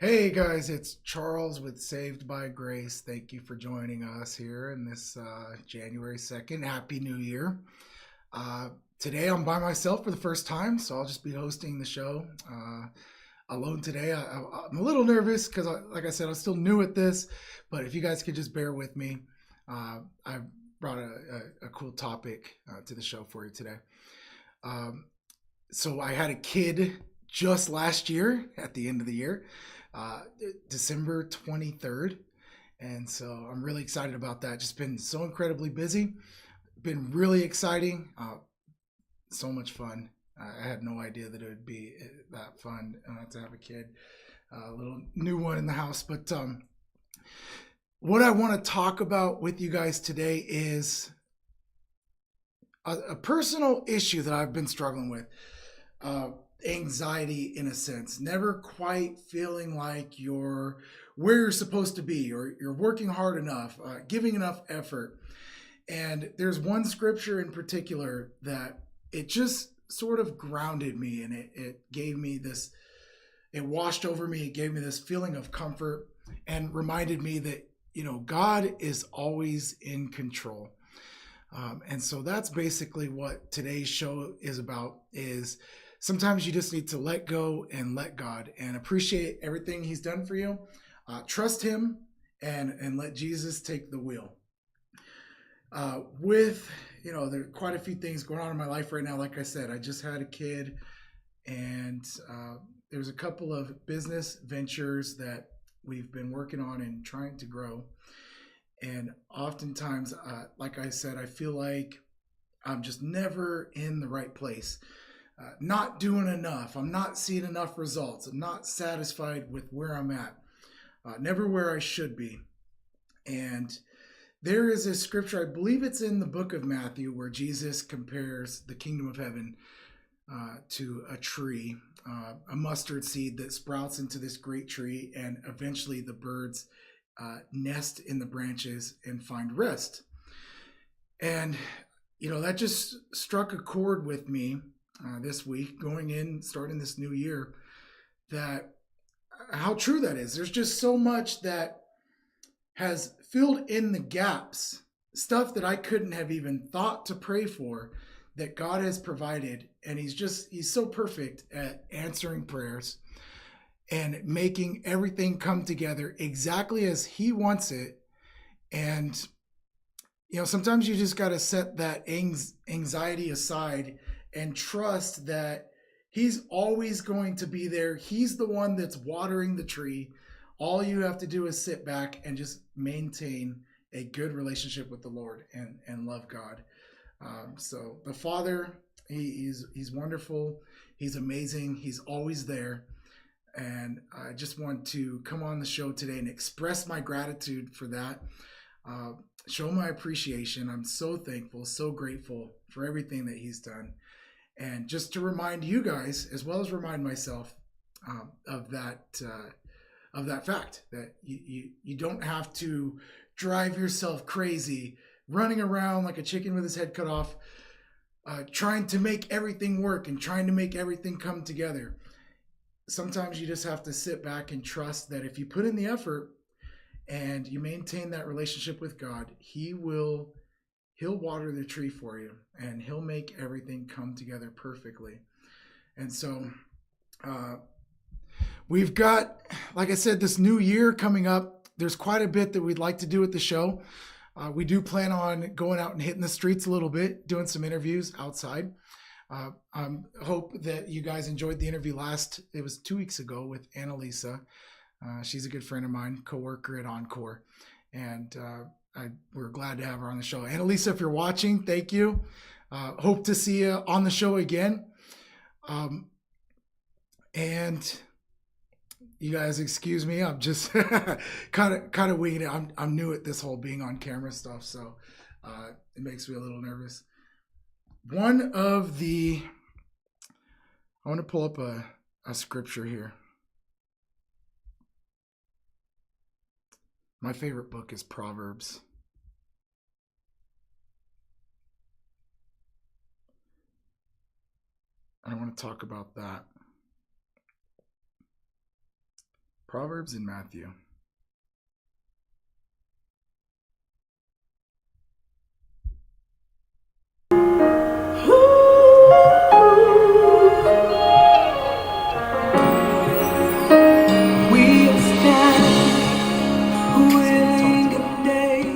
Hey guys, it's Charles with Saved by Grace. Thank you for joining us here in this January 2nd. Happy New Year. Uh, Today I'm by myself for the first time, so I'll just be hosting the show alone today. I'm a little nervous because, like I said, I'm still new at this, but if you guys could just bear with me, I brought a cool topic to the show for you today. Um, so I had a kid just last year at the end of the year, uh, December 23rd. And so I'm really excited about that. Just been so incredibly busy. Been really exciting. So much fun. I had no idea that it would be that fun to have a kid, a little new one in the house. But what I want to talk about with you guys today is a personal issue that I've been struggling with. Uh, Anxiety, in a sense, never quite feeling like you're where you're supposed to be, or you're working hard enough, giving enough effort. And there's one scripture in particular that it just sort of grounded me, and it gave me this, it washed over me, it gave me this feeling of comfort and reminded me that, God is always in control. And so that's basically what today's show is about. Is sometimes you just need to let go and let God and appreciate everything He's done for you. Trust Him and let Jesus take the wheel. There are quite a few things going on in my life right now. Like I said, I just had a kid, and there's a couple of business ventures that we've been working on and trying to grow. And oftentimes, like I said, I feel like I'm just never in the right place. Not doing enough. I'm not seeing enough results. I'm not satisfied with where I'm at. Never where I should be. And there is a scripture, I believe it's in the book of Matthew, where Jesus compares the kingdom of heaven to a tree, a mustard seed that sprouts into this great tree, and eventually the birds nest in the branches and find rest. And, that just struck a chord with me this week, starting this new year, that how true that is. There's just so much that has filled in the gaps, stuff that I couldn't have even thought to pray for, that God has provided. And He's so perfect at answering prayers and making everything come together exactly as He wants it. And, sometimes you just got to set that anxiety aside and trust that He's always going to be there. He's the one that's watering the tree. All you have to do is sit back and just maintain a good relationship with the Lord and love God. So the Father, he's wonderful. He's amazing. He's always there. And I just want to come on the show today and express my gratitude for that. Show my appreciation. I'm so thankful, so grateful for everything that He's done. And just to remind you guys, as well as remind myself, of that fact that you don't have to drive yourself crazy, running around like a chicken with his head cut off, trying to make everything work and trying to make everything come together. Sometimes you just have to sit back and trust that if you put in the effort and you maintain that relationship with God, He'll water the tree for you, and He'll make everything come together perfectly. And so we've got, like I said, this new year coming up. There's quite a bit that we'd like to do with the show. We do plan on going out and hitting the streets a little bit, doing some interviews outside. I hope that you guys enjoyed the interview it was 2 weeks ago, with Annalisa. She's a good friend of mine, coworker at Encore. And we're glad to have her on the show. Annalisa, if you're watching, thank you. Hope to see you on the show again. And you guys excuse me, I'm just kind of winging it. I'm new at this whole being on camera stuff, so it makes me a little nervous. I want to pull up a scripture here. My favorite book is Proverbs. I want to talk about that. Proverbs and Matthew. The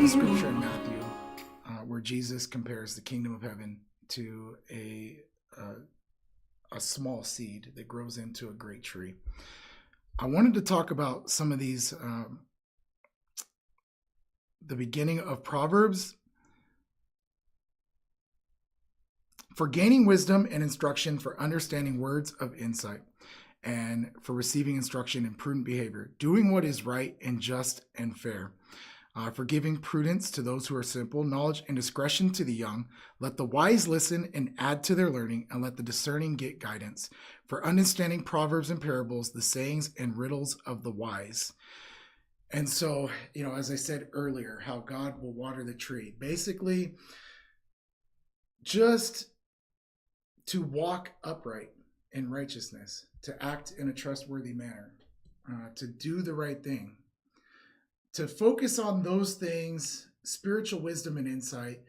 scripture in Matthew where Jesus compares the kingdom of heaven to a small seed that grows into a great tree. I wanted to talk about some of these, the beginning of Proverbs. For gaining wisdom and instruction, for understanding words of insight, and for receiving instruction in prudent behavior, doing what is right and just and fair, for giving prudence to those who are simple, knowledge and discretion to the young. Let the wise listen and add to their learning, and let the discerning get guidance. For understanding proverbs and parables, the sayings and riddles of the wise. And so, as I said earlier, how God will water the tree. Basically, just to walk upright in righteousness, to act in a trustworthy manner, to do the right thing, to focus on those things, spiritual wisdom and insight,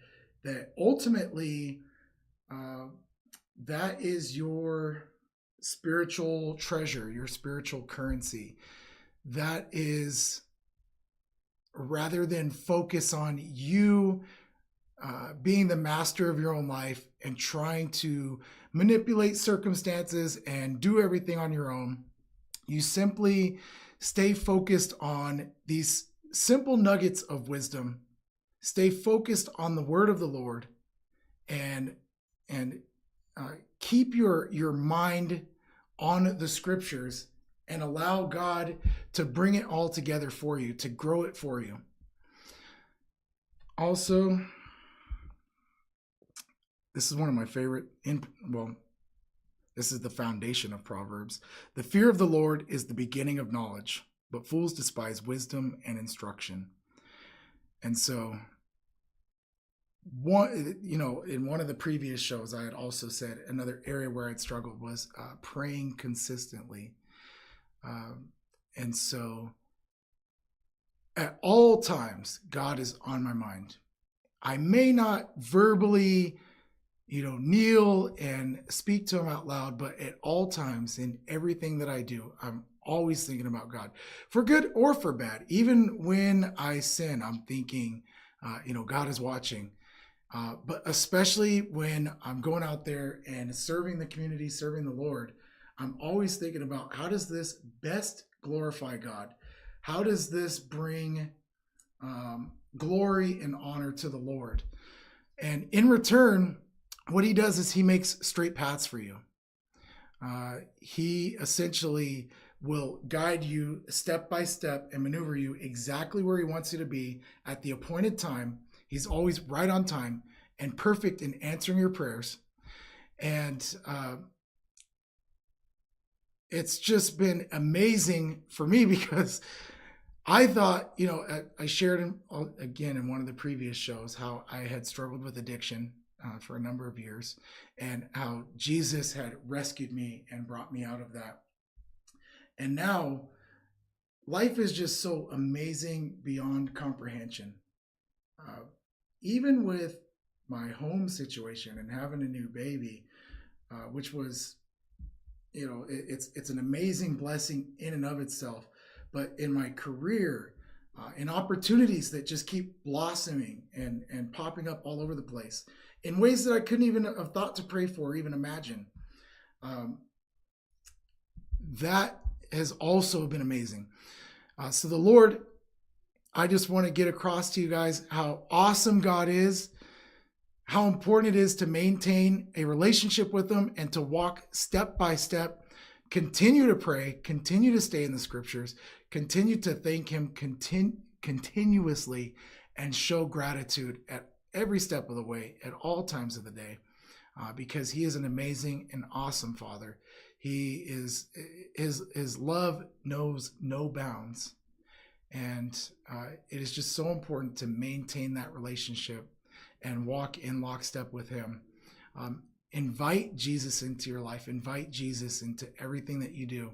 that ultimately that is your spiritual treasure, your spiritual currency. That is, rather than focus on you being the master of your own life and trying to manipulate circumstances and do everything on your own, you simply stay focused on these simple nuggets of wisdom. Stay focused on the word of the Lord, and keep your mind on the scriptures, and allow God to bring it all together for you, to grow it for you. Also, this is one of my favorite, this is the foundation of Proverbs. The fear of the Lord is the beginning of knowledge, but fools despise wisdom and instruction. And so, in one of the previous shows, I had also said another area where I'd struggled was praying consistently. And so, at all times, God is on my mind. I may not verbally kneel and speak to him out loud, but at all times, in everything that I do, I'm always thinking about God, for good or for bad. Even when I sin, I'm thinking, God is watching. But especially when I'm going out there and serving the community, serving the Lord, I'm always thinking about, how does this best glorify God? How does this bring glory and honor to the Lord? And in return, what he does is he makes straight paths for you. He essentially will guide you step by step and maneuver you exactly where he wants you to be at the appointed time. He's always right on time and perfect in answering your prayers. And it's just been amazing for me, because I thought, I shared again in one of the previous shows how I had struggled with addiction for a number of years, and how Jesus had rescued me and brought me out of that. And now life is just so amazing beyond comprehension. Even with my home situation and having a new baby, which was, it's an amazing blessing in and of itself. But in my career, in opportunities that just keep blossoming and popping up all over the place in ways that I couldn't even have thought to pray for or even imagine. That has also been amazing. So the Lord, I just want to get across to you guys how awesome God is, how important it is to maintain a relationship with him and to walk step by step, continue to pray, continue to stay in the scriptures, continue to thank him continuously, and show gratitude at every step of the way, at all times of the day, because he is an amazing and awesome Father. He is, his love knows no bounds. And it is just so important to maintain that relationship and walk in lockstep with him. Invite Jesus into your life. Invite Jesus into everything that you do.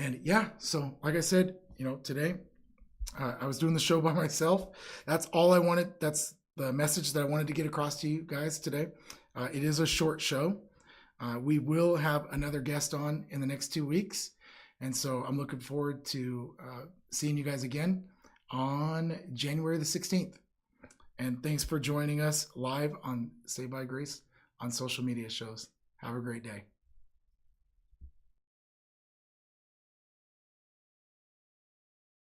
And yeah, so like I said, today I was doing the show by myself. That's all I wanted. That's the message that I wanted to get across to you guys today. It is a short show. We will have another guest on in the next 2 weeks. And so I'm looking forward to seeing you guys again on January the 16th. And thanks for joining us live on Saved by Grace on social media shows. Have a great day.